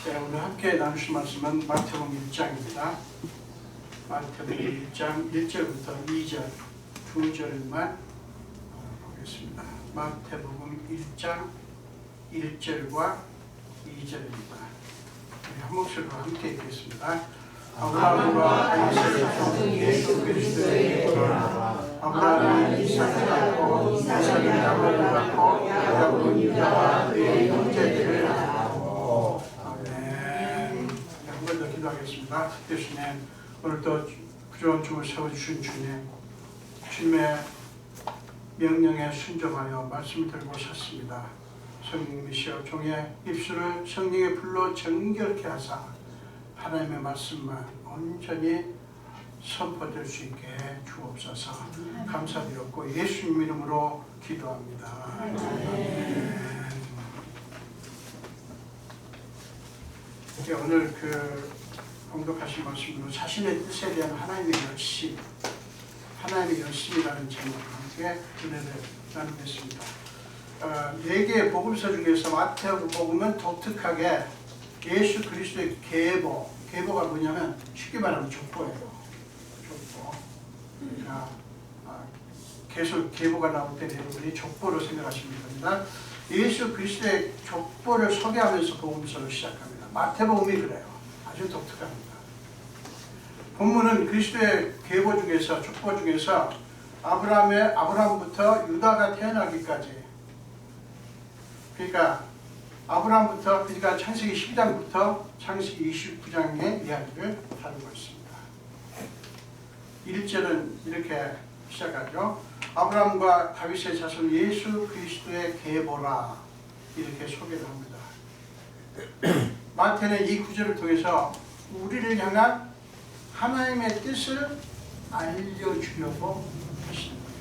네, 오늘 함께 나누실 말씀은 마태복음 1장입니다. 마태복음 1장 1절부터 2절, 2절만 보겠습니다. 마태복음 1장 1절과 2절입니다. 우리 한 목소리로 함께 읽겠습니다. 아브라함과 다윗의 종 예수 그리스도의 이름으로 아브라함은 이삭을 낳고 이삭이 야곱을 낳고 야곱은 유다와 그의 형제들을 낳고. 아멘. 한 번 더 기도하겠습니다. 대신에 오늘도 부조한 주을 세워주신 주님, 주님의 명령에 순종하여 말씀을 들고 섰습니다. 성령이시여 종의 입술을 성령의 불로 정결케 하사 하나님의 말씀만 온전히 선포될 수 있게 주옵소서. 감사드렸고 예수님 이름으로 기도합니다. 오늘 공독하신 말씀으로 자신의 뜻에 대한 하나님의 열심, 하나님의 열심이라는 제목으로 함께 은혜를 나누겠습니다. 4개의 복음서 중에서 마태복음은 독특하게 예수 그리스도의 계보가 뭐냐면 쉽게 말하면 족보예요. 족보. 그러니까 계속 계보가 나올 때 여러분이 족보로 생각하시면 됩니다. 예수 그리스도의 족보를 소개하면서 복음서를 시작합니다. 마태복음이 그래요. 아주 독특합니다. 본문은 그리스도의 계보 중에서, 족보 중에서 아브라함부터 유다가 태어나기까지, 그러니까 아브라함부터, 그러니까 창세기 12장부터 창세기 29장의 이야기를 다루고 있습니다. 1절은 이렇게 시작하죠. 아브라함과 다윗의 자손 예수 그리스도의 계보라, 이렇게 소개를 합니다. 마태는 이 구절을 통해서 우리를 향한 하나님의 뜻을 알려주려고 하시는 거예요.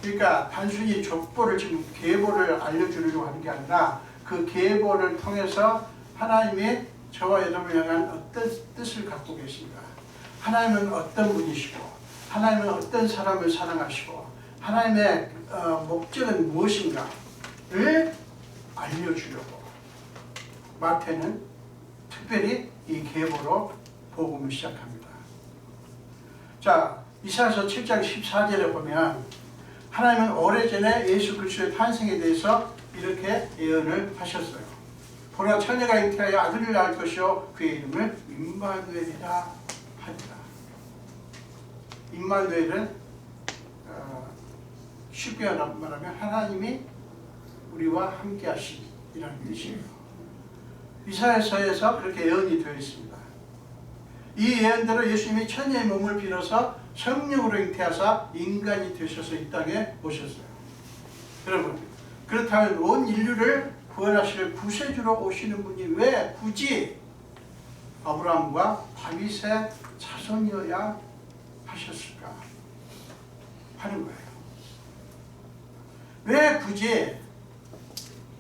그러니까 단순히 족보를, 지금 계보를 알려주려고 하는 게 아니라 그 계보를 통해서 하나님이 저와 여러분을 향한 어떤 뜻을 갖고 계신가, 하나님은 어떤 분이시고, 하나님은 어떤 사람을 사랑하시고, 하나님의 목적은 무엇인가를 알려주려고 마태는 특별히 이 계보로 복음을 시작합니다. 자, 이사야서 7장 14절에 보면 하나님은 오래전에 예수 그리스도의 탄생에 대해서 이렇게 예언을 하셨어요. 보라, 처녀가 잉태하여 아들을 낳을 것이요 그의 이름을 임마누엘이라 하리라. 임마누엘은 쉽게 말하면 하나님이 우리와 함께 하시이라는 뜻이에요. 이사야서에서 그렇게 예언이 되어 있습니다. 이 예언대로 예수님이 처녀의 몸을 빌어서 성령으로 잉태하사 인간이 되셔서 이 땅에 오셨어요. 여러분, 그렇다면 온 인류를 구원하실 구세주로 오시는 분이 왜 굳이 아브라함과 다윗의 자손이어야 하셨을까 하는 거예요. 왜 굳이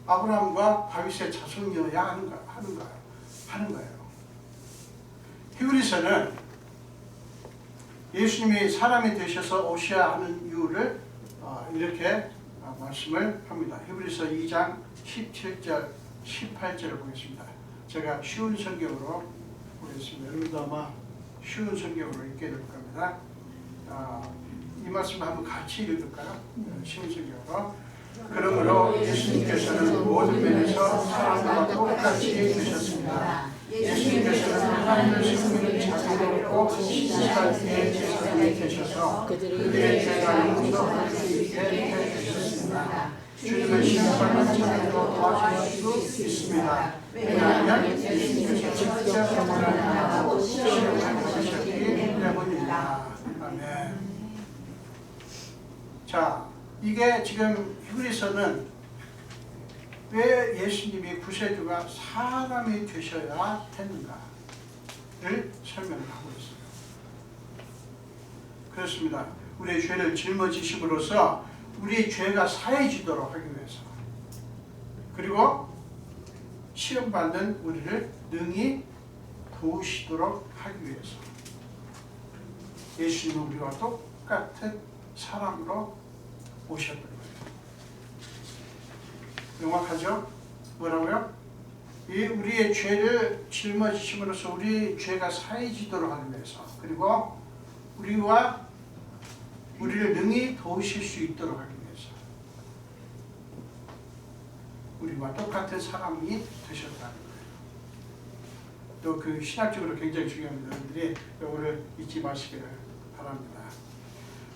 아브라함과 다윗의 자손이어야 하는 거예요. 히브리서는 예수님이 사람이 되셔서 오셔야 하는 이유를 이렇게 말씀을 합니다. 히브리서 2장 17절, 18절을 보겠습니다. 제가 쉬운 성경으로 보겠습니다. 여러분도 아마 쉬운 성경으로 읽게 될 겁니다. 이 말씀 한번 같이 읽을까요? 쉬운 성경으로. 그러므로 예수님께서는 모든 면에서 사람과 똑같이 되셨습니다. 예수님께서는 하나님의 성령을 자기로 신실할 때에 제사장이 되셔서 그들의 죄가 용서할 수 있게 해주셨습니다. 주님의 심판을 자기로 도와주실 수 있습니다. 왜냐하면 예수님께서 직접 하나님하고 시험을 하셨기 때문입니다. 아멘. 자, 이게 지금 히브리서는 왜 예수님이 구세주가 사람이 되셔야 했는가를 설명하고 있어요. 그렇습니다. 우리의 죄를 짊어지심으로써 우리의 죄가 사해지도록 하기 위해서, 그리고 시험받는 우리를 능히 도우시도록 하기 위해서 예수님은 우리와 똑같은 사람으로 오셨던 거예요. 명확하죠? 뭐라고요? 이 우리의 죄를 짊어지심으로써 우리 죄가 사해지도록 하기 위해서, 그리고 우리를 능히 도우실 수 있도록 하기 위해서 우리와 똑같은 사람이 되셨다는 거예요. 또 그 신학적으로 굉장히 중요합니다. 여러분들이 이거를 잊지 마시기를 바랍니다.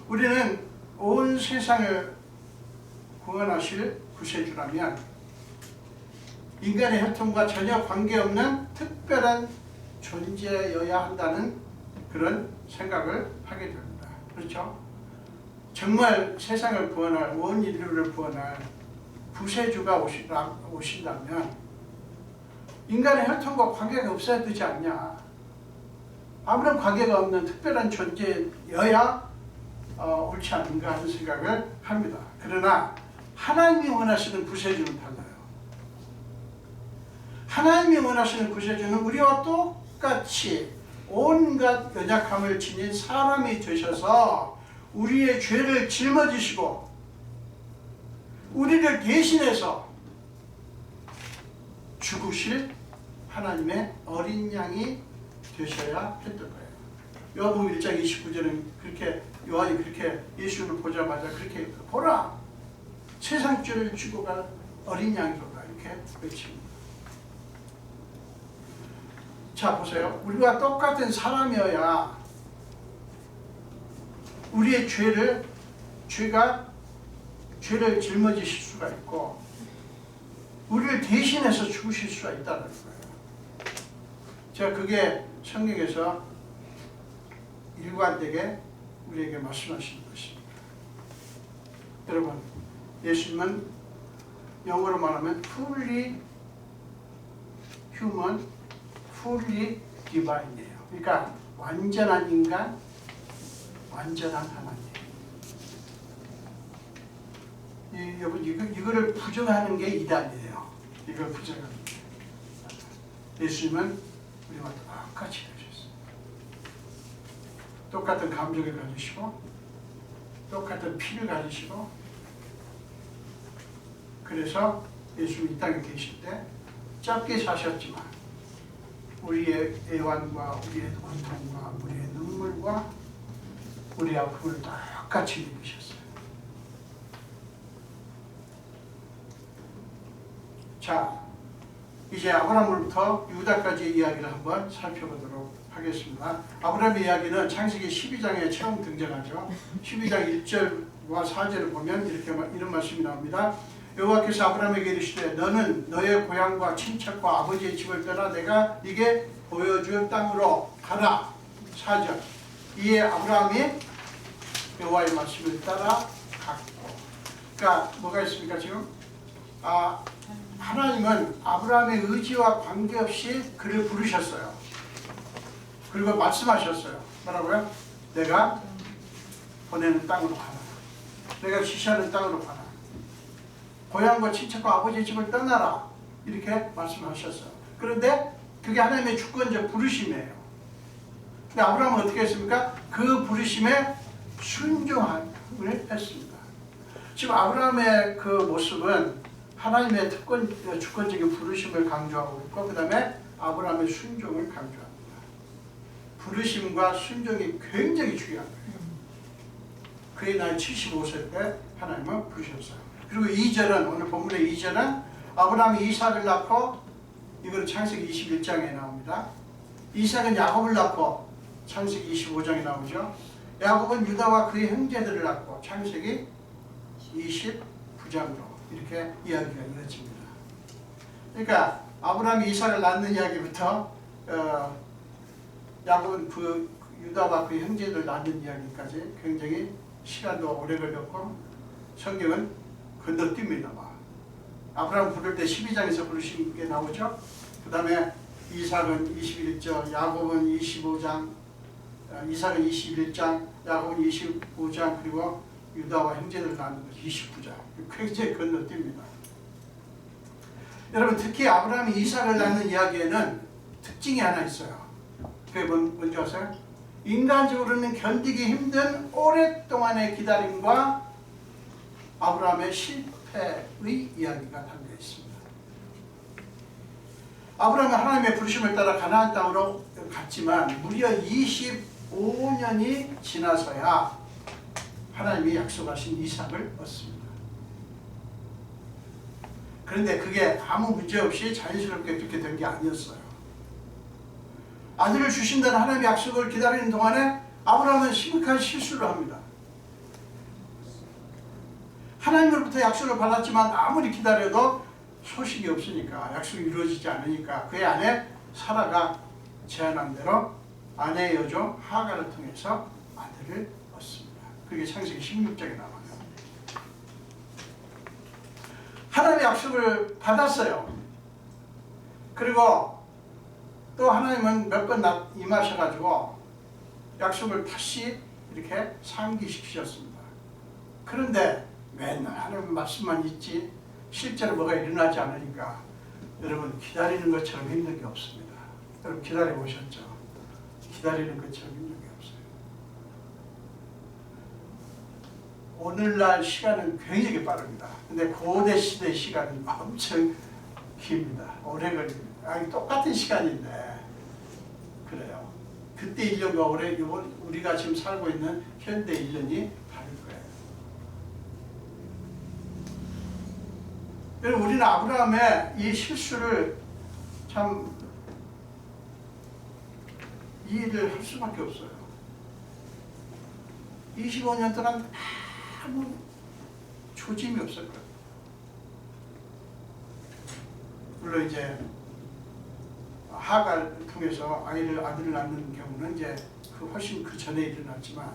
우리는 온 세상을 구원하실 구세주라면 인간의 혈통과 전혀 관계없는 특별한 존재여야 한다는 그런 생각을 하게 됩니다. 그렇죠? 정말 세상을 구원할, 온 인류를 구원할 구세주가 오신다면 인간의 혈통과 관계가 없어야 되지 않냐. 아무런 관계가 없는 특별한 존재여야 옳지 않은가 하는 생각을 합니다. 그러나 하나님이 원하시는 구세주는 달라요. 하나님이 원하시는 구세주는 우리와 똑같이 온갖 연약함을 지닌 사람이 되셔서 우리의 죄를 짊어지시고 우리를 대신해서 죽으실 하나님의 어린 양이 되셔야 했던 거예요. 요한복음 1장 29절은 그렇게, 요한이 그렇게 예수를 보자마자 그렇게, 보라! 세상 죄를 지고 갈 어린 양이로다, 이렇게 외칩니다. 자, 보세요. 우리와 똑같은 사람이어야 우리의 죄를 짊어지실 수가 있고 우리를 대신해서 죽으실 수가 있다는 거예요. 제가 그게 성경에서 일관되게 우리에게 말씀하시는 것입니다. 여러분, 예수님은 영어로 말하면 fully human, fully divine이에요. 그러니까 완전한 인간, 완전한 하나님. 여러분, 이거를 부정하는 게 이단이에요. 이걸 부정하는 게. 예수님은 우리와 똑같이 되셨어요. 똑같은 감정을 가지시고 똑같은 피를 가지시고, 그래서 예수님이 이 땅에 계실 때 짧게 사셨지만 우리의 애환과 우리의 고통과 우리의 눈물과 우리의 아픔을 똑같이 느끼셨어요. 자, 이제 아브라함으로부터 유다까지의 이야기를 한번 살펴보도록 하겠습니다. 아브라함의 이야기는 창세기 12장에 처음 등장하죠. 12장 1절과 4절을 보면 이런 말씀이 나옵니다. 여호와께서 아브라함에게 이르시되 너는 너의 고향과 친척과 아버지의 집을 떠나 내가 네게 보여줄 땅으로 가라. 4절. 이에 아브라함이 여호와의 말씀을 따라 갔고. 그러니까 뭐가 있습니까 지금? 하나님은 아브라함의 의지와 관계없이 그를 부르셨어요. 그리고 말씀하셨어요. 뭐라고요? 내가 보내는 땅으로 가라. 내가 지시하는 땅으로 가라. 고향과 친척과 아버지의 집을 떠나라. 이렇게 말씀하셨어요. 그런데 그게 하나님의 주권적 부르심이에요. 근데 아브라함은 어떻게 했습니까? 그 부르심에 순종을 했습니다. 지금 아브라함의 그 모습은 하나님의 주권적인 부르심을 강조하고 있고, 그 다음에 아브라함의 순종을 강조합니다. 부르심과 순종이 굉장히 중요한 거예요. 그의 나이 75세 때 하나님은 부르셨어요. 그리고 2절은, 오늘 본문의 2절은 아브라함이 이삭을 낳고, 이거는 창세기 21장에 나옵니다. 이삭은 야곱을 낳고 창세기 25장에 나오죠. 야곱은 유다와 그의 형제들을 낳고 창세기 29장으로 이렇게 이야기가 이어집니다. 그러니까 아브라함이 이삭을 낳는 이야기부터 야곱은 그 유다와 그의 형제들 낳는 이야기까지 굉장히 시간도 오래 걸렸고 성경은 건너뜁니다. 아브라함 부를 때 12장에서 부르신 게 나오죠. 그 다음에 이삭은 21절, 야곱은 25장, 이삭은 21장, 야곱은 25장, 그리고 유다와 형제들 낳는 것이 29장. 굉장히 건너뜁니다. 여러분, 특히 아브라함이 이삭을 낳는 이야기에는 특징이 하나 있어요. 그게 뭔지 아세요? 인간적으로는 견디기 힘든 오랫동안의 기다림과 아브라함의 실패의 이야기가 담겨 있습니다. 아브라함은 하나님의 부르심을 따라 가나안 땅으로 갔지만 무려 25년이 지나서야 하나님이 약속하신 이삭을 얻습니다. 그런데 그게 아무 문제 없이 자연스럽게 그렇게 된 게 아니었어요. 아들을 주신다는 하나님의 약속을 기다리는 동안에 아브라함은 심각한 실수를 합니다. 하나님으로부터 약속을 받았지만 아무리 기다려도 소식이 없으니까, 약속이 이루어지지 않으니까 그의 아내 사라가 제안한 대로 아내의 여종 하갈을 통해서 아들을 얻습니다. 그게 창세기 16장에 나와요. 하나님의 약속을 받았어요. 그리고 또 하나님은 몇 번 임하셔가지고 약속을 다시 이렇게 상기시키셨습니다. 그런데 맨날 하나님 말씀만 있지 실제로 뭐가 일어나지 않으니까 여러분 기다리는 것처럼 힘든 게 없습니다. 여러분 기다려 보셨죠? 기다리는 것처럼 힘든 게 없어요. 오늘날 시간은 굉장히 빠릅니다. 근데 고대 시대 시간은 엄청 깁니다. 오래 걸립니다. 아니 똑같은 시간인데 그래요. 그때 1년과 올해 우리가 지금 살고 있는 현대 1년이 다를 거예요. 여러분 우리는 아브라함의 이 실수를 참 이해를 할 수밖에 없어요. 25년 동안 아무 조짐이 없을 거예요. 물론 이제 하갈을 통해서 아들을 낳는 경우는 이제 훨씬 그 전에 일어났지만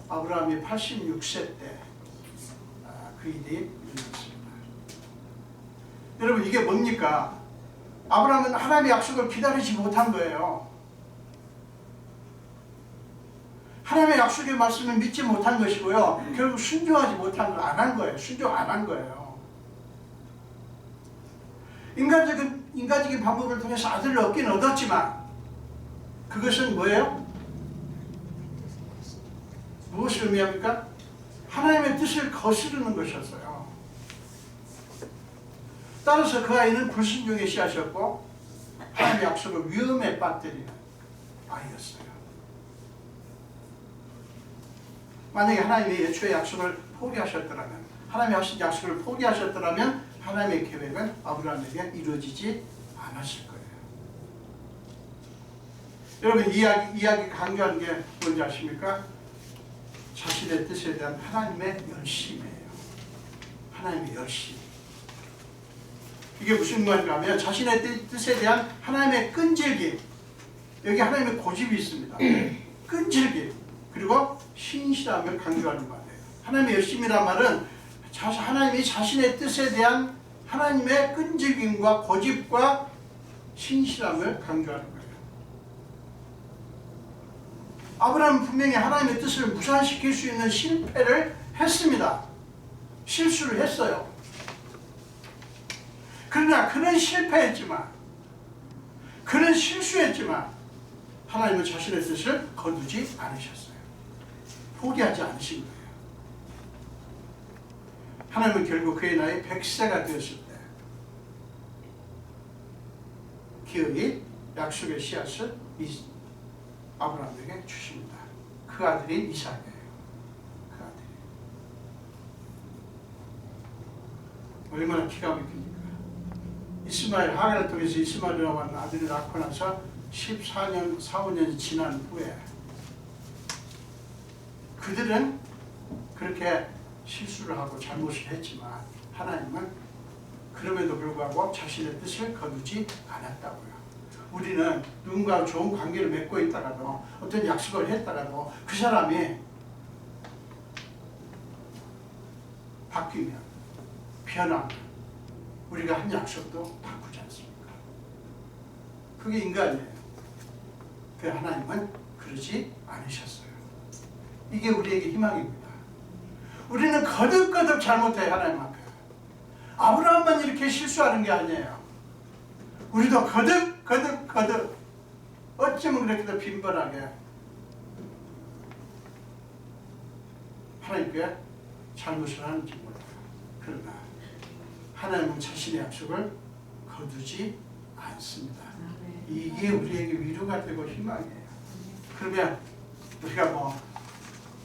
아브라함이 86세 때 그 일이 일어났습니다. 여러분 이게 뭡니까? 아브라함은 하나님의 약속을 기다리지 못한 거예요. 하나님의 약속의 말씀을 믿지 못한 것이고요. 결국 순종하지 못한 거, 안 한 거예요. 순종 안 한 거예요. 인간적인 방법을 통해서 아들을 얻긴 얻었지만 그것은 뭐예요? 무엇을 의미합니까? 하나님의 뜻을 거스르는 것이었어요. 따라서 그 아이는 불순종의 씨앗이었고 하나님의 약속을 위험에 빠뜨리는 아이였어요. 만약에 하나님이 애초에 약속을 포기하셨더라면, 하나님이 하신 약속을 포기하셨더라면 하나님의 계획은 아브라함에게 이루어지지 않았을 거예요. 여러분 이야기 강조하는 게 뭔지 아십니까? 자신의 뜻에 대한 하나님의 열심이에요. 하나님의 열심. 이게 무슨 말인가 하면 자신의 뜻에 대한 하나님의 끈질김. 여기 하나님의 고집이 있습니다. 끈질김. 그리고 신실함을 강조하는 말이에요. 하나님의 열심이란 말은 하나님이 자신의 뜻에 대한 하나님의 끈질김과 고집과 신실함을 강조하는 거예요. 아브라함은 분명히 하나님의 뜻을 무산시킬 수 있는 실패를 했습니다. 실수를 했어요. 그러나 그는 실패했지만, 그는 실수했지만 하나님은 자신의 뜻을 거두지 않으셨어요. 포기하지 않으신 거예요. 하나님은 결국 그의 나이 100세가 되었을 때 기어이 약속의 씨앗을 아브라함에게 주십니다. 그 아들이 이삭이에요. 그 아들이. 얼마나 기가 막힙니까? 이스마엘, 하갈을 통해서 이스마엘이라고 하는 아들을 낳고 나서 14년, 15년이 지난 후에 그들은 그렇게 실수를 하고 잘못을 했지만 하나님은 그럼에도 불구하고 자신의 뜻을 거두지 않았다고요. 우리는 누군가와 좋은 관계를 맺고 있다가도 어떤 약속을 했다가도 그 사람이 바뀌면, 변하면 우리가 한 약속도 바꾸지 않습니까? 그게 인간이에요. 그 하나님은 그러지 않으셨어요. 이게 우리에게 희망입니다. 우리는 거듭거듭 잘못해요. 하나님 앞에. 아브라함만 이렇게 실수하는 게 아니에요. 우리도 거듭 어쩌면 그렇게 빈번하게 하나님께 잘못을 하는지 몰라요. 그러나 하나님은 자신의 약속을 거두지 않으셨어요. 않습니다. 이게 우리에게 위로가 되고 희망이에요. 그러면 우리가 뭐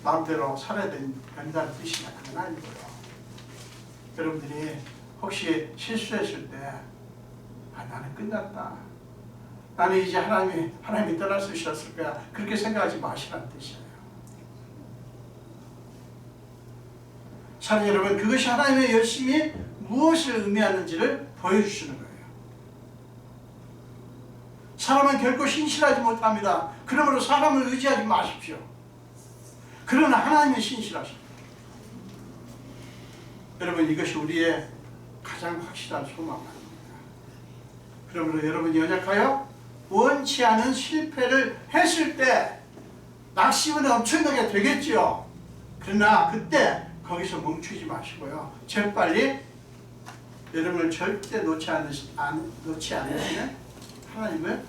마음대로 살아야 된다는 뜻이냐 그건 아니고요. 여러분들이 혹시 실수했을 때 나는 끝났다. 나는 이제 하나님이 떠나주셨을 거야. 그렇게 생각하지 마시라는 뜻이에요. 사랑 여러분, 그것이 하나님의 열심이 무엇을 의미하는지를 보여주시는 거예요. 사람은 결코 신실하지 못합니다. 그러므로 사람을 의지하지 마십시오. 그러나 하나님은 신실하십니다. 여러분, 이것이 우리의 가장 확실한 소망입니다. 그러므로 여러분이 연약하여 원치 않은 실패를 했을 때 낙심은 엄청나게 되겠지요. 그러나 그때 거기서 멈추지 마시고요. 재빨리 여러분을 절대 놓지 않으시는 하나님을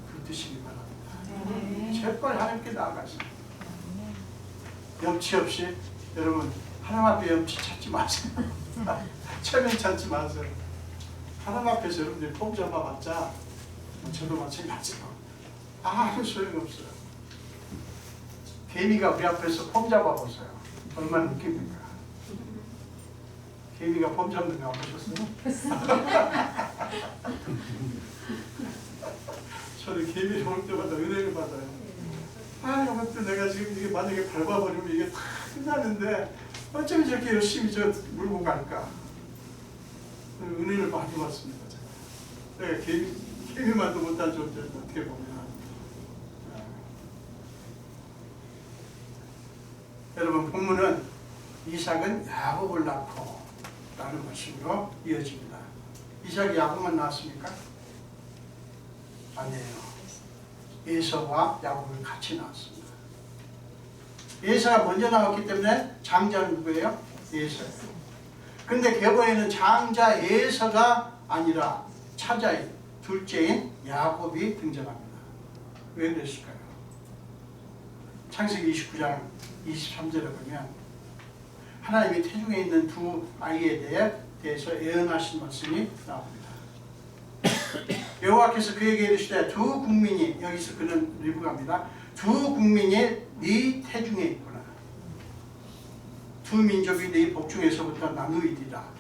붙드시기 바랍니다. 재빨리 하나님께 나아가세요. 염치 없이 여러분 하나님 앞에 염치 찾지 마세요. 체면 찾지 마세요. 하나님 앞에서 여러분들이 폼 잡아봤자 저도 마찬가지로 아무 소용없어요. 개미가 우리 앞에서 폼 잡아보세요. 얼마나 웃깁니까? 개미가 폼 잡는 거 안 보셨어요? 저는 개미 올 때마다 은혜를 받아요. 이것도 내가 지금 이게 만약에 밟아버리면 이게 다 끝나는데 어쩜 저렇게 열심히 저 물고 갈까? 은혜를 많이 받습니다. 내가 개미만도 못한 존재를 어떻게 보면 여러분 본문은 이삭은 야곱을 낳고 라는 말씀으로 이어집니다. 이삭이 야곱만 낳았습니까? 아니에요. 에서와 야곱을 같이 낳았습니다. 에서가 먼저 나왔기 때문에 장자는 누구예요? 에서예요. 근데 계보에는 장자 에서가 아니라 차자인 둘째인 야곱이 등장합니다. 왜 그랬을까요? 창세기 29장 23절에 보면 하나님이 태중에 있는 두 아이에 대해서 예언하신 말씀이 나옵니다. 여호와께서 그에게 이르시되 두 국민이, 여기서 그는 리브가입니다. 두 국민이 네 태중에 있구나. 두 민족이 네 복중에서부터 나누이리라.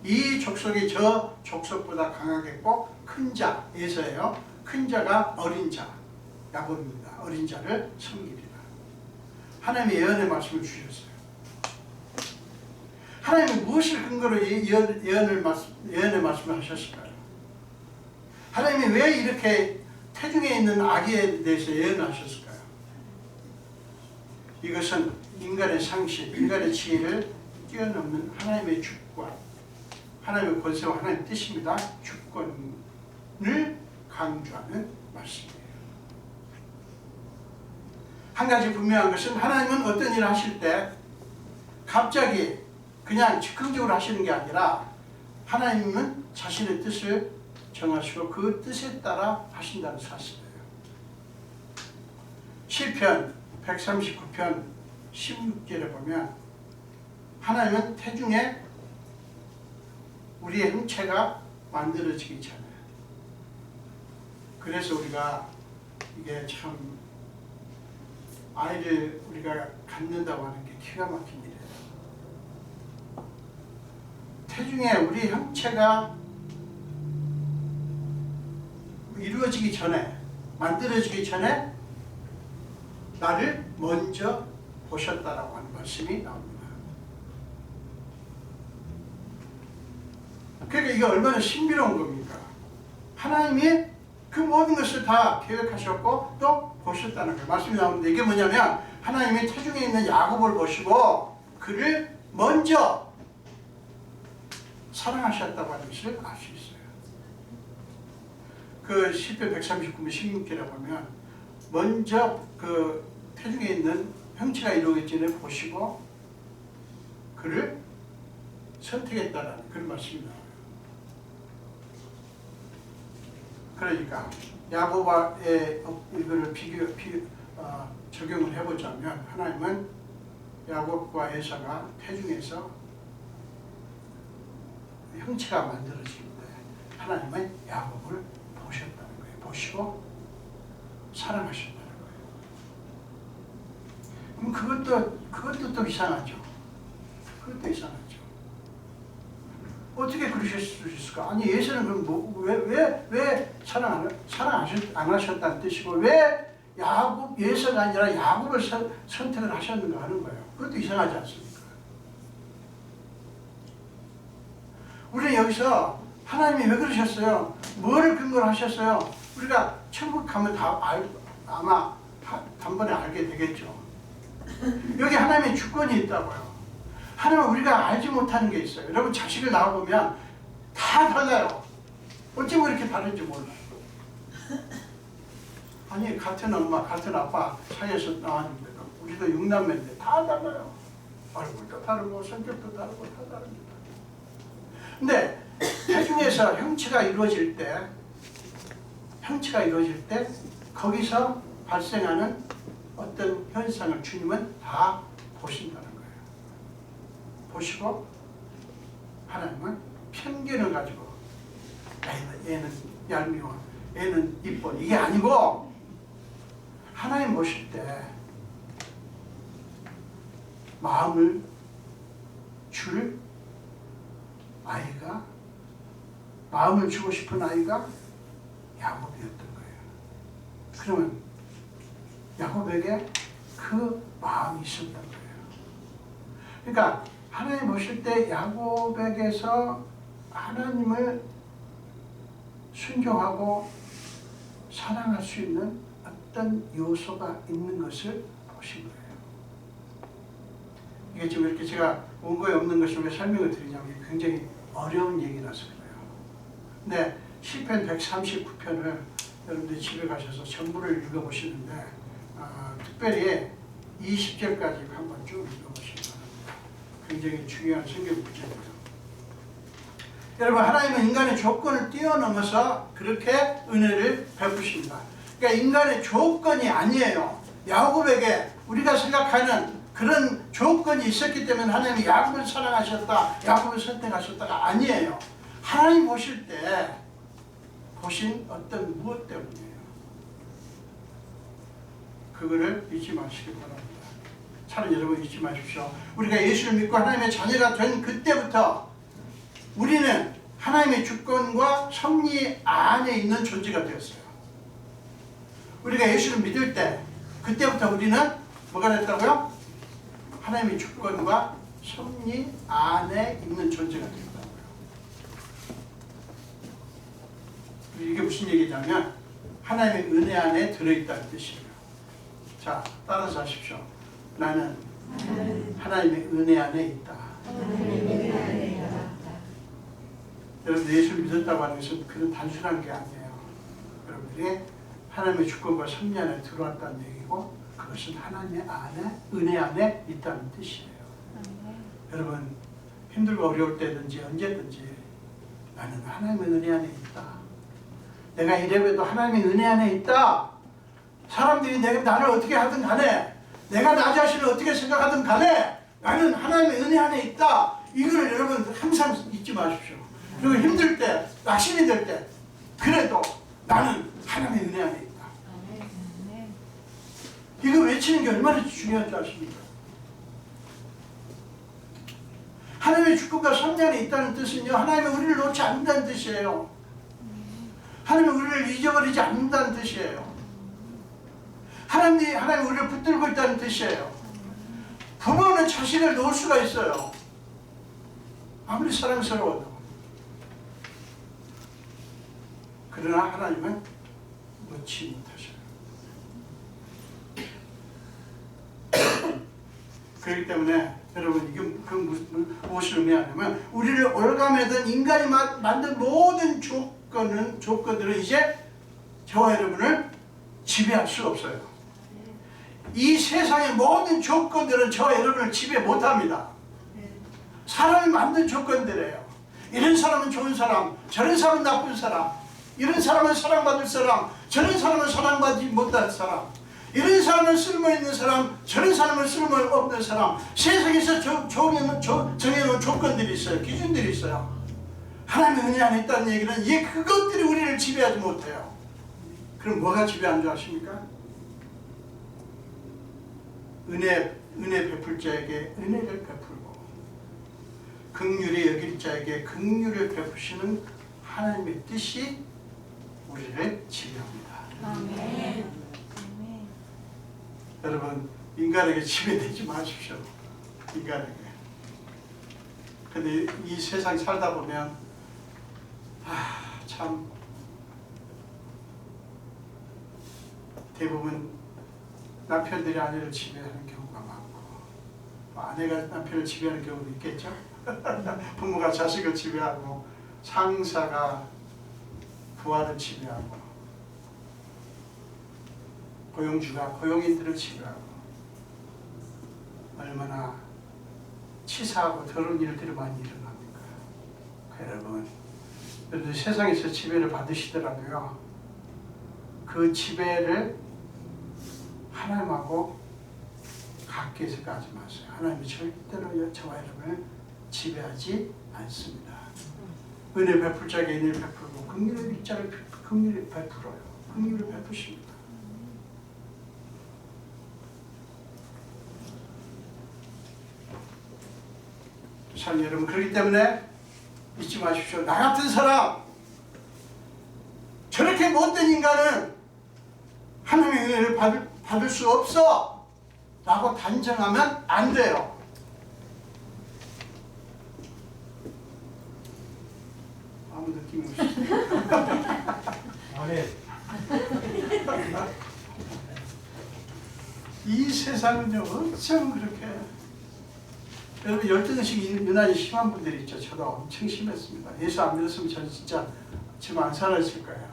이 족속이 저 족속보다 강하겠고 큰 자, 에서예요. 큰 자가 어린 자, 야곱입니다. 어린 자를 섬기리라. 하나님이 예언의 말씀을 주셨어요. 하나님은 무엇을 근거로 예언의 말씀을 하셨을까요? 하나님이 왜 이렇게 태중에 있는 아기에 대해서 예언하셨을까요? 이것은 인간의 상식, 인간의 지혜를 뛰어넘는 하나님의 주권, 하나님의 권세와 하나님의 뜻입니다. 주권을 강조하는 말씀이에요. 한 가지 분명한 것은 하나님은 어떤 일을 하실 때 갑자기 그냥 즉흥적으로 하시는 게 아니라 하나님은 자신의 뜻을 정하시고 그 뜻에 따라 하신다는 사실이에요. 시편 139편 16절에 보면 하나님은 태중에 우리의 형체가 만들어지기 전에, 그래서 우리가 이게 참 아이를 우리가 갖는다고 하는 게 기가 막힌 일이에요. 태중에 우리 형체가 이루어지기 전에, 만들어지기 전에 나를 먼저 보셨다라고 하는 말씀이 나옵니다. 그러니까 이게 얼마나 신비로운 겁니까? 하나님이 그 모든 것을 다 계획하셨고 또 보셨다는 거예요. 말씀이 나오는데 이게 뭐냐면 하나님이 태중에 있는 야곱을 보시고 그를 먼저 사랑하셨다고 하는 것을 알 수 있어요. 그 시편 139편 16절에 보면 먼저 그 태중에 있는 형체가 이루어지기 전에 보시고 그를 선택했다는 그런 말씀이 나와요. 그러니까 야곱과의 이거를 적용을 해보자면 하나님은 야곱과 에서가 태중에서 형체가 만들어지는데 하나님은 야곱을 보셨다는 보시고 사랑하셨다는 거예요. 그럼 그것도 또 이상하죠. 그것도 이상하죠. 어떻게 그러실 수 있을까? 아니 예수는 그럼 왜 사랑 안 하셨다는 뜻이고 왜 예수가 아니라 야곱을 선택을 하셨는가 하는 거예요. 그것도 이상하지 않습니까? 우리는 여기서 하나님이 왜 그러셨어요? 뭐를 근거로 하셨어요? 우리가 천국 가면 아마 단번에 알게 되겠죠. 여기 하나님의 주권이 있다고요. 하나님은 우리가 알지 못하는 게 있어요. 여러분 자식을 낳아보면 다 달라요. 어쩌면 이렇게 다른지 몰라요. 아니 같은 엄마 같은 아빠 사이에서 나왔는데도 우리도 6남매인데 다 달라요. 얼굴도 다르고 성격도 다르고 다 다릅니다. 근데 태중에서 형체가 이루어질 때 거기서 발생하는 어떤 현상을 주님은 다 보신다는 거예요. 보시고 하나님은 편견을 가지고 얘는 얄미워, 얘는 이뻐 이게 아니고 하나님 보실 때 마음을 줄 아이가 마음을 주고 싶은 아이가 야곱이었던 거예요. 그러면 야곱에게 그 마음이 있었던 거예요. 그러니까 하나님 보실 때 야곱에게서 하나님을 순종하고 사랑할 수 있는 어떤 요소가 있는 것을 보신 거예요. 이게 지금 이렇게 제가 원고에 없는 것을 왜 설명을 드리냐면 굉장히 어려운 얘기라서 그래요. 근데 시편 139편을 여러분들이 집에 가셔서 전부를 읽어보시는데 특별히 20절까지 한번 쭉 읽어보시기 바랍니다. 굉장히 중요한 성경 구절이에요. 여러분 하나님은 인간의 조건을 뛰어넘어서 그렇게 은혜를 베푸십니다. 그러니까 인간의 조건이 아니에요. 야곱에게 우리가 생각하는 그런 조건이 있었기 때문에 하나님이 야곱을 사랑하셨다, 야곱을 선택하셨다가 아니에요. 하나님 보실 때 보신 어떤 무엇 때문이에요. 그거를 잊지 마시기 바랍니다. 차라리 여러분 잊지 마십시오. 우리가 예수를 믿고 하나님의 자녀가 된 그때부터 우리는 하나님의 주권과 섭리 안에 있는 존재가 되었어요. 우리가 예수를 믿을 때 그때부터 우리는 뭐가 됐다고요? 하나님의 주권과 섭리 안에 있는 존재가 되었다고요. 이게 무슨 얘기냐면 하나님의 은혜 안에 들어있다는 뜻이에요. 자, 따라서 하십시오. 나는 하나님의 은혜 안에 있다. 여러분 예수를 믿었다고 하는 것은 그런 단순한 게 아니에요. 여러분들이 하나님의 주권과 섭리 안에 들어왔다는 얘기고 그것은 하나님의 안에 은혜 안에 있다는 뜻이에요. 여러분 힘들고 어려울 때든지 언제든지 나는 하나님의 은혜 안에 있다. 내가 이래봬도 하나님의 은혜 안에 있다. 사람들이 나를 어떻게 하든 간에 내가 나 자신을 어떻게 생각하든 간에 나는 하나님의 은혜 안에 있다. 이걸 여러분 항상 잊지 마십시오. 그리고 힘들 때, 낙심이 될 때 그래도 나는 하나님의 은혜 안에 있다. 이거 외치는 게 얼마나 중요한 줄 아십니까? 하나님의 주권과 섭리 안에 있다는 뜻은요, 하나님은 우리를 놓지 않는다는 뜻이에요. 하나님은 우리를 잊어버리지 않는다는 뜻이에요. 하나님 우리를 붙들고 있다는 뜻이에요. 부모는 자식을 놓을 수가 있어요. 아무리 사랑스러워도. 그러나 하나님은 놓지 못하셔요. 그렇기 때문에 여러분 이게 무엇을 의미하냐면 우리를 올가매던 인간이 만든 모든 조건들은 이제 저와 여러분을 지배할 수 없어요. 이 세상의 모든 조건들은 저와 여러분을 지배 못합니다. 사람이 만든 조건들이에요. 이런 사람은 좋은 사람, 저런 사람은 나쁜 사람, 이런 사람은 사랑받을 사람, 저런 사람은 사랑받지 못할 사람, 이런 사람은 쓸모있는 사람, 저런 사람은 쓸모없는 사람. 세상에서 정해놓은 조건들이 있어요. 기준들이 있어요. 하나님의 은혜 안에 있다는 얘기는 그것들이 우리를 지배하지 못해요. 그럼 뭐가 지배하는 줄 아십니까? 은혜 베풀 자에게 은혜를 베풀고 긍휼히 여길 자에게 긍휼을 베푸시는 하나님의 뜻이 우리를 지배합니다. 아멘. 여러분, 인간에게 지배되지 마십시오. 인간에게. 근데 이 세상 살다 보면 참 대부분 남편들이 아내를 지배하는 경우가 많고, 아내가 남편을 지배하는 경우도 있겠죠. 부모가 자식을 지배하고, 상사가 부하를 지배하고, 고용주가 고용인들을 지배하고, 얼마나 치사하고 더러운 일들이 많이 일어납니까? 여러분, 세상에서 지배를 받으시더라도요, 그 지배를 하나님하고 같게 해석하지 마세요. 하나님이 절대로 저와 여러분을 지배하지 않습니다. 은혜 베풀 자에게 은혜를 베풀고 긍휼의 빗자를 긍휼히 베풀어요. 긍휼을 베푸십니다. 참 여러분, 그렇기 때문에 잊지 마십시오. 나 같은 사람, 저렇게 못된 인간은 하나님의 은혜를 받을 수 없어 라고 단정하면 안 돼요. 아무 느낌이 없어요. 이 세상은요, 어쩜 그렇게. 여러분, 열등의식이 유난히 심한 분들이 있죠. 저도 엄청 심했습니다. 예수 안 믿었으면 저는 진짜 지금 안 살아있을 거예요.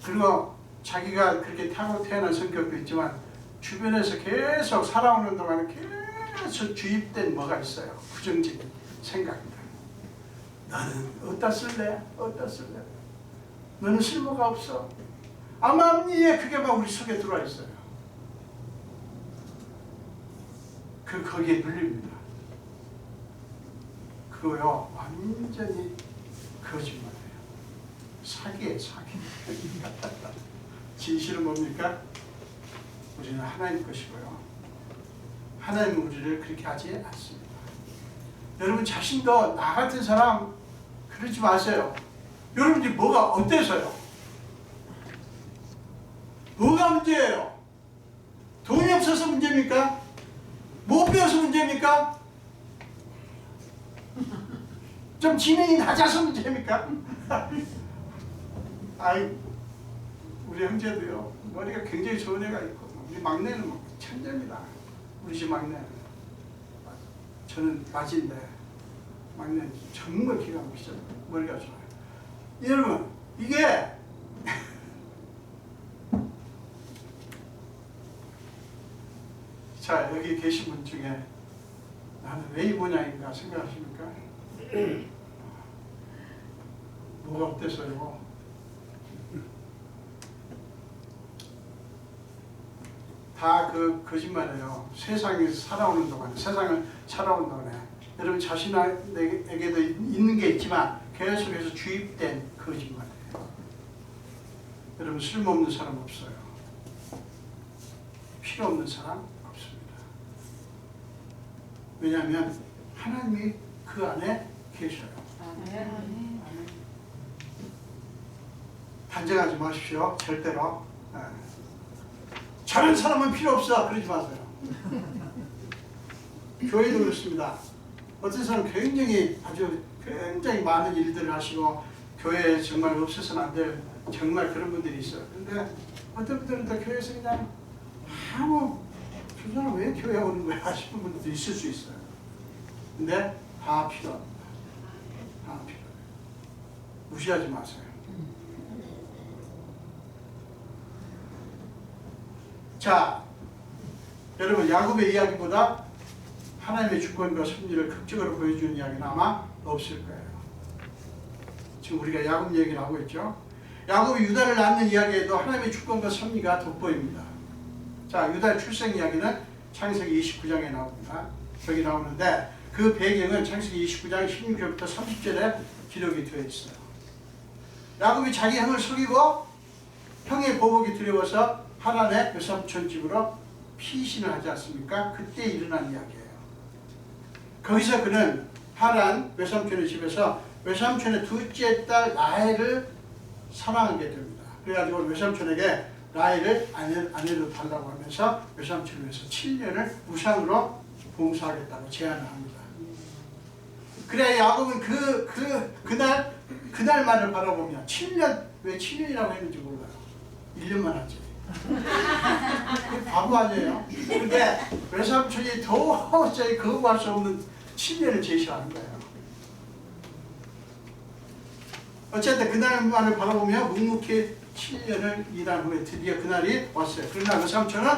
그리고 자기가 그렇게 타고 태어난 성격도 있지만 주변에서 계속 살아오는 동안에 계속 주입된 뭐가 있어요. 부정적인 생각들. 나는 어디다 쓸래? 어디다 쓸래? 너는 쓸모가 없어. 암암리에 그게 막 우리 속에 들어와 있어요. 거기에 눌립니다. 그거요, 완전히 거짓말이에요. 사기예요, 사기. 진실은 뭡니까? 우리는 하나님 것이고요. 하나님은 우리를 그렇게 하지 않습니다. 여러분 자신도 나 같은 사람 그러지 마세요. 여러분들이 뭐가 어때서요? 뭐가 문제예요? 돈이 없어서 문제입니까? 못 배워서 문제입니까? 좀 지능이 낮아서 문제입니까? 아이, 우리 형제도요, 머리가 굉장히 좋은 애가 있고, 우리 막내는 뭐 천재입니다. 우리 집 막내는. 저는 낮인데, 막내는 정말 기가 막히죠. 머리가 좋아요. 여러분, 이게, 자, 여기 계신 분 중에 나는 왜 이 모양인가 생각하십니까? 뭐가 어때서요? 다 그 거짓말이에요. 세상에서 살아오는 동안, 세상을 살아오는 동안에 여러분 자신에게도 있는 게 있지만 계속해서 주입된 거짓말이에요. 여러분 쓸모없는 사람 없어요. 필요 없는 사람 없습니다. 왜냐하면 하나님이 그 안에 계셔요. 아멘. 단정하지 마십시오. 절대로. 저런 사람은 필요 없어. 그러지 마세요. 교회도 그렇습니다. 어떤 사람은 굉장히 많은 일들을 하시고 교회에 정말 없어서는 안 될 정말 그런 분들이 있어요. 근데 어떤 분들은 또 교회에서 그냥 저 사람 왜 교회에 오는 거야 하시는 분들도 있을 수 있어요. 근데 다 필요합니다. 다 필요해요. 무시하지 마세요. 자, 여러분 야곱의 이야기보다 하나님의 주권과 섭리를 극적으로 보여주는 이야기는 아마 없을 거예요. 지금 우리가 야곱 얘기를 하고 있죠. 야곱이 유다를 낳는 이야기에도 하나님의 주권과 섭리가 돋보입니다. 자, 유다의 출생 이야기는 창세기 29장에 나옵니다. 저기 나오는데 그 배경은 창세기 29장 16절부터 30절에 기록이 되어 있어요. 야곱이 자기 형을 속이고 형의 보복이 두려워서 하란의 외삼촌 집으로 피신을 하지 않습니까? 그때 일어난 이야기예요. 거기서 그는 하란 외삼촌의 집에서 외삼촌의 둘째 딸 라헬을 사랑하게 됩니다. 그래가지고 외삼촌에게 라헬을 아내로 달라고 하면서 외삼촌을 위해서 7년을 무상으로 봉사하겠다고 제안을 합니다. 그래 야곱은 그날만을 바라보며 7년, 왜 7년이라고 했는지 몰라요. 1년만 하지. 바보 아니에요? 근데 외삼촌이 도저히 거부할 수 없는 7년을 제시하는 거예요. 어쨌든 그날만을 바라보며 묵묵히 7년을 일한 후에 드디어 그날이 왔어요. 그러나 외삼촌은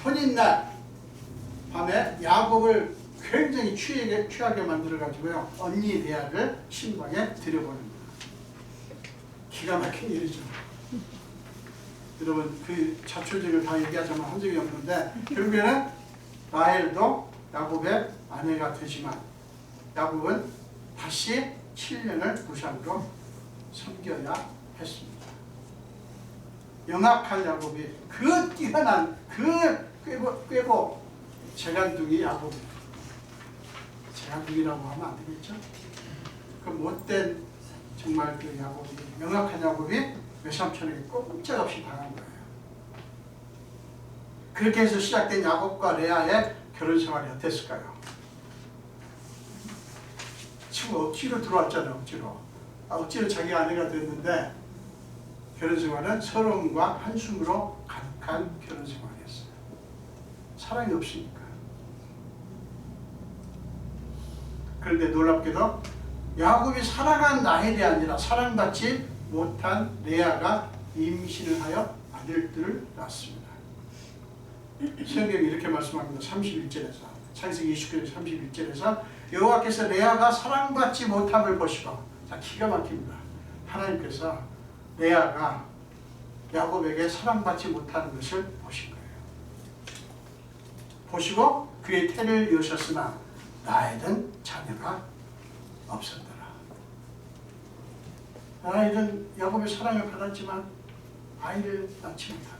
혼인날 밤에 야곱을 굉장히 취하게 만들어가지고요. 언니 레아를 신방에 들여보냅니다. 기가 막힌 일이죠. 여러분 그 자초지를 다 얘기하자면 한 적이 없는데 결국에는 라헬도 야곱의 아내가 되지만 야곱은 다시 7년을 무상으로 섬겨야 했습니다. 영악한 야곱이 그 뛰어난 그 꾀보 재간둥이 야곱이 재간둥이라고 하면 안 되겠죠? 그 못된 정말 그 야곱이 영악한 야곱이 외삼촌에게 꼼짝없이 당한 거예요. 그렇게 해서 시작된 야곱과 레아의 결혼 생활이 어땠을까요? 지금 억지로 들어왔잖아요. 억지로 자기 아내가 됐는데 결혼 생활은 서러움과 한숨으로 가득한 결혼 생활이었어요. 사랑이 없으니까. 그런데 놀랍게도 야곱이 사랑한 라헬이 아니라 사랑받지 못한 레아가 임신을 하여 아들들을 낳았습니다. 성경이 이렇게 말씀합니다. 31절에서 창세기 29절 31절에서 여호와께서 레아가 사랑받지 못함을 보시고, 자 기가 막힙니다. 하나님께서 레아가 야곱에게 사랑받지 못하는 것을 보신 거예요. 보시고 그의 태를 여셨으나 라헬은 자녀가 없었더라. 라헬은 야곱의 사랑을 받았지만 아이를 낳지 못합니다.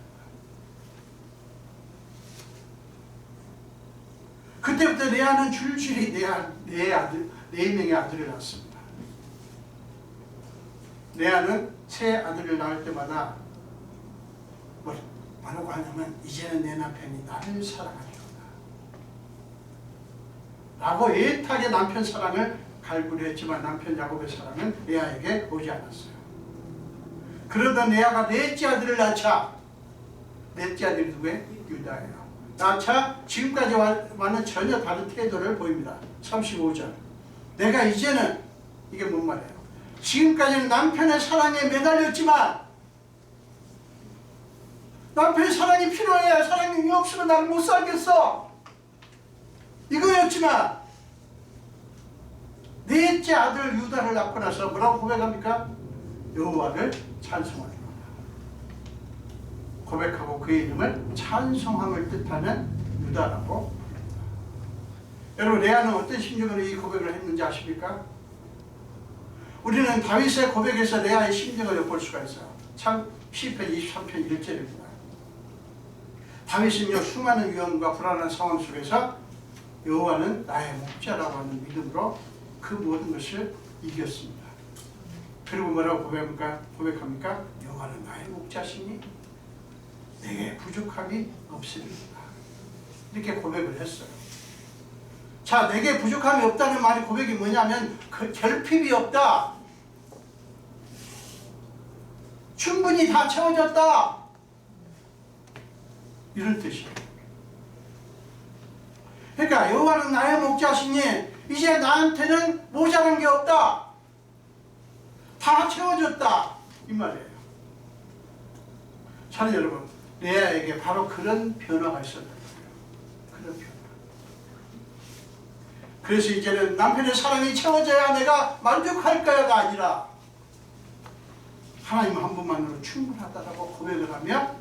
그때부터 레아는 줄줄이 네 명의 아들을 낳았습니다. 레아는 새 아들을 낳을 때마다 뭐라고 하냐면 이제는 내 남편이 나를 사랑하리로다 라고 애타게 남편 사랑을 갈구려 했지만 남편 야곱의 사랑은 레아에게 오지 않았어요. 그러던 레아가 넷째 아들을 낳자, 넷째 아들이 누구예요? 유다예요. 낳자 지금까지와는 전혀 다른 태도를 보입니다. 35절 내가 이제는, 이게 뭔 말이에요? 지금까지는 남편의 사랑에 매달렸지만 남편의 사랑이 필요해, 사랑이 없으면 나는 못 살겠어, 이거였지만 넷째 아들 유다를 낳고 나서 뭐라고 고백합니까? 여호와를 찬송하리로다 고백하고 그의 이름을 찬송함을 뜻하는 유다라고 부릅니다. 여러분 레아는 어떤 심정으로 이 고백을 했는지 아십니까? 우리는 다윗의 고백에서 레아의 심정을 엿볼 수가 있어요. 참 시편 23편 1절입니다. 다윗은요 수많은 위험과 불안한 상황 속에서 여호와는 나의 목자라고 하는 믿음으로 그 모든 것을 이겼습니다. 그리고 뭐라고 고백합니까? 여호와는 나의 목자시니 내게 부족함이 없으리로다. 이렇게 고백을 했어요. 자, 내게 부족함이 없다는 말이 고백이 뭐냐면 그 결핍이 없다, 충분히 다 채워졌다, 이런 뜻이에요. 그러니까 여호와는 나의 목자시니 이제 나한테는 모자란 게 없다, 다 채워졌다, 이 말이에요. 자 여러분, 레아에게 바로 그런 변화가 있었던 거예요. 그런 변화. 그래서 이제는 남편의 사랑이 채워져야 내가 만족할까요가 아니라 하나님 한 분만으로 충분하다라고 고백을 하며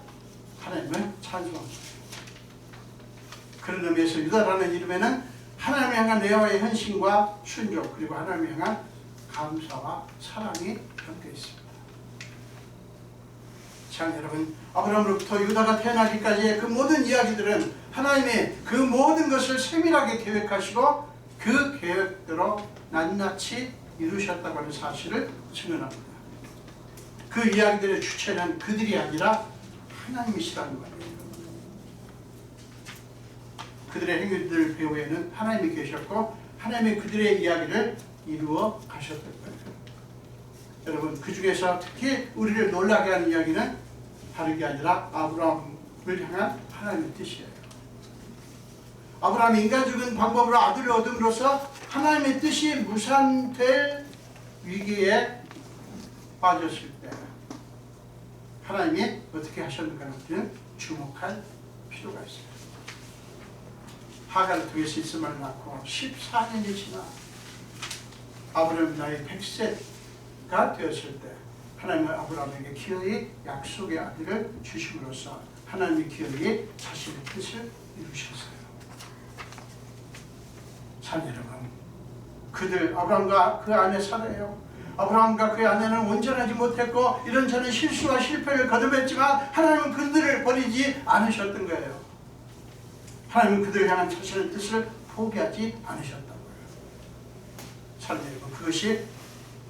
하나님을 찬송합니다. 그런 의미에서 유다라는 이름에는 하나님을 향한 레아의 헌신과 순종, 그리고 하나님을 향한 감사와 사랑이 담겨 있습니다. 자, 여러분, 아브라함으로부터 유다가 태어나기까지의 그 모든 이야기들은 하나님이 그 모든 것을 세밀하게 계획하시고 그 계획대로 낱낱이 이루셨다고 하는 사실을 증언합니다. 그 이야기들의 주체는 그들이 아니라 하나님이시라는 말이에요. 그들의 행위들 배후에는 하나님이 계셨고 하나님이 그들의 이야기를 이루어 가셨던 거예요. 여러분, 그 중에서 특히 우리를 놀라게 하는 이야기는 다른 게 아니라 아브라함을 향한 하나님의 뜻이에요. 아브라함이 인간적인 방법으로 아들을 얻음으로써 하나님의 뜻이 무산될 위기에 빠졌을 때 하나님이 어떻게 하셨는가는 우리는 주목할 필요가 있습니다. 하갈을 통해서 이스마엘을 낳고 14년이 지나 아브라함이 나이 100세가 되었을 때 하나님은 아브라함에게 기어이 약속의 아들을 주심으로써 하나님의 기어이 자신의 뜻을 이루셨어요. 참 여러분, 그들 아브라함과 그 아내 사라예요. 아브라함과 그의 아내는 온전하지 못했고 이런저런 실수와 실패를 거듭했지만 하나님은 그들을 버리지 않으셨던 거예요. 하나님은 그들을 향한 자신의 뜻을 포기하지 않으셨다고요. 참 여러분, 그것이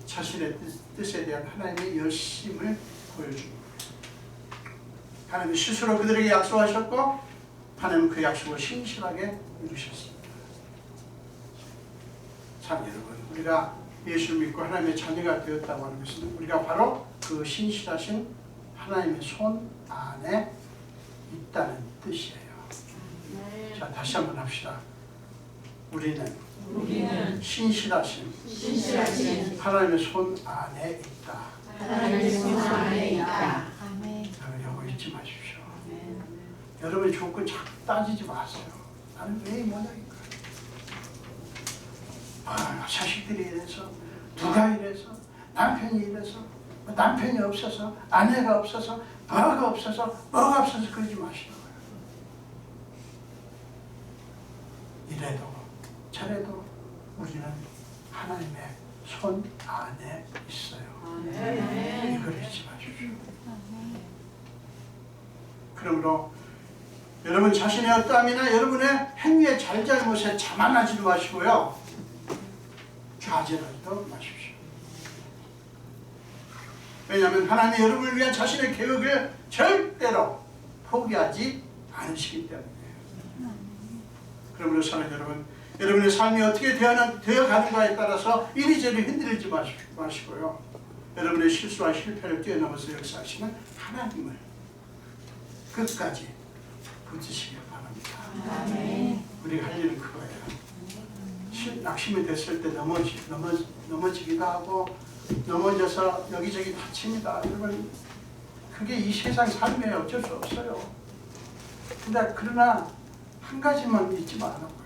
자신의 뜻에 대한 하나님의 열심을 보여준 거예요. 하나님은 스스로 그들에게 약속하셨고 하나님은 그 약속을 신실하게 이루셨습니다. 참 여러분, 우리가 예수를 믿고 하나님의 자녀가 되었다고 하는 것은 우리가 바로 그 신실하신 하나님의 손 안에 있다는 뜻이에요. 네. 자, 다시 한번 합시다. 우리는 신실하신 하나님의 손 안에 있다. 하나님의 손 안에 있다. 여러분, 잊지 마십시오. 여러분이 조건 자꾸 따지지 마세요. 나는 왜 이 모양인가? 자식들이 이래서, 누가 이래서, 남편이 이래서, 남편이 없어서, 아내가 없어서, 뭐가 없어서 그러지 마시라고요. 이래도 저래도 우리는 하나님의 손 안에 있어요. 이걸 잊지 마십시오. 그러므로 여러분 자신의 어떠함이나 여러분의 행위의 잘잘못에 자만하지도 마시고요, 좌절하지도 마십시오. 왜냐하면 하나님이 여러분을 위한 자신의 계획을 절대로 포기하지 않으시기 때문이에요. 그러므로 사는 여러분, 여러분의 삶이 어떻게 되어가는가에 따라서 이리저리 흔들리지 마시고요, 여러분의 실수와 실패를 뛰어넘어서 역사하시는 하나님을 끝까지 붙으시길 바랍니다. 아멘. 우리가 할 일은 그거예요. 낙심이 됐을 때 넘어지기도 하고 넘어져서 여기저기 다칩니다. 여러분, 그게 이 세상 삶이에요. 어쩔 수 없어요. 근데 그러나 한 가지만 잊지 말라고요.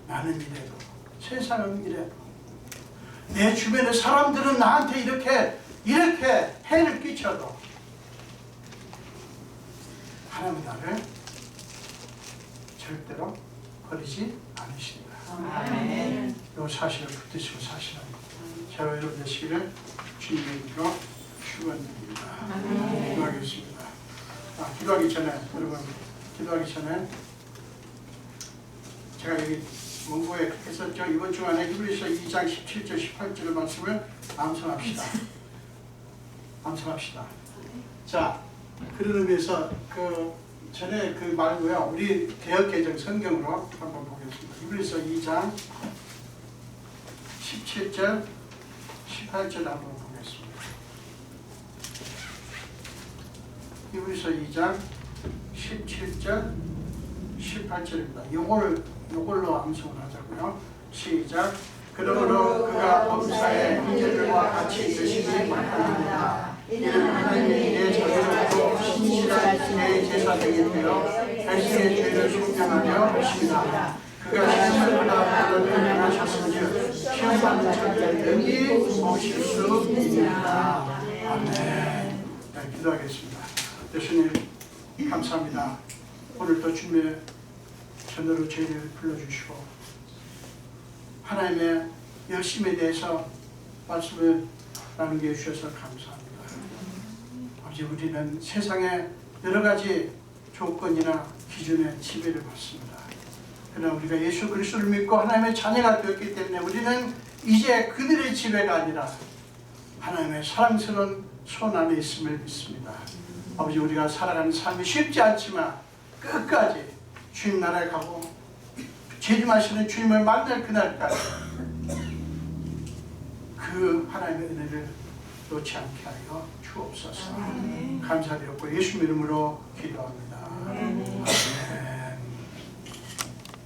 나는 이래도, 세상은 이래도, 내 주변의 사람들은 나한테 이렇게 해를 끼쳐도 하나님 나를 절대로 버리지 않으신다. 아멘. 이 사실을 붙드시고 사실합니다. 저와 여러분 되시기를 주님의 이름으로 축원드립니다. 기도하겠습니다. 기도하기 전에 제가 여기 문구에 그렇게 썼죠. 이번 주간에 히브리서 2장 17절 18절 말씀을 암송합시다. 자, 그런 의미에서 전에 그 말고요, 우리 개역개정 성경으로 한번 보겠습니다. 히브리서 2장 17절 18절 한번 보겠습니다. 히브리서 2장 17절 18절입니다. 요걸로 암송을 하자고요. 시작. 그러므로 그가 범사에 형제들과 같이 계시기 마땅합니다. 이는 하나님이 내 자녀로 신실한 내 제사장이 되어 백성의 죄를 속량하려 하십니다. 그가 신실하다 하는 변명하셨으니 시험받는 자들의 능히 오실 수 있습니다. 아멘. 네, 기도하겠습니다. 예수님 감사합니다. 오늘도 주님의 전으로 저희를 불러주시고 하나님의 열심에 대해서 말씀을 나누게 해주셔서 감사합니다. 아버지 우리는 세상의 여러 가지 조건이나 기준에 지배를 받습니다. 그러나 우리가 예수 그리스도를 믿고 하나님의 자녀가 되었기 때문에 우리는 이제 그들의 지배가 아니라 하나님의 사랑스러운 손 안에 있음을 믿습니다. 아버지 우리가 살아가는 삶이 쉽지 않지만 끝까지 주님 나라에 가고 재림하시는 주님을 만날 그날까지 그 하나님의 은혜를 놓지 않게 하여 주옵소서. 감사드렸고 예수 이름으로 기도합니다.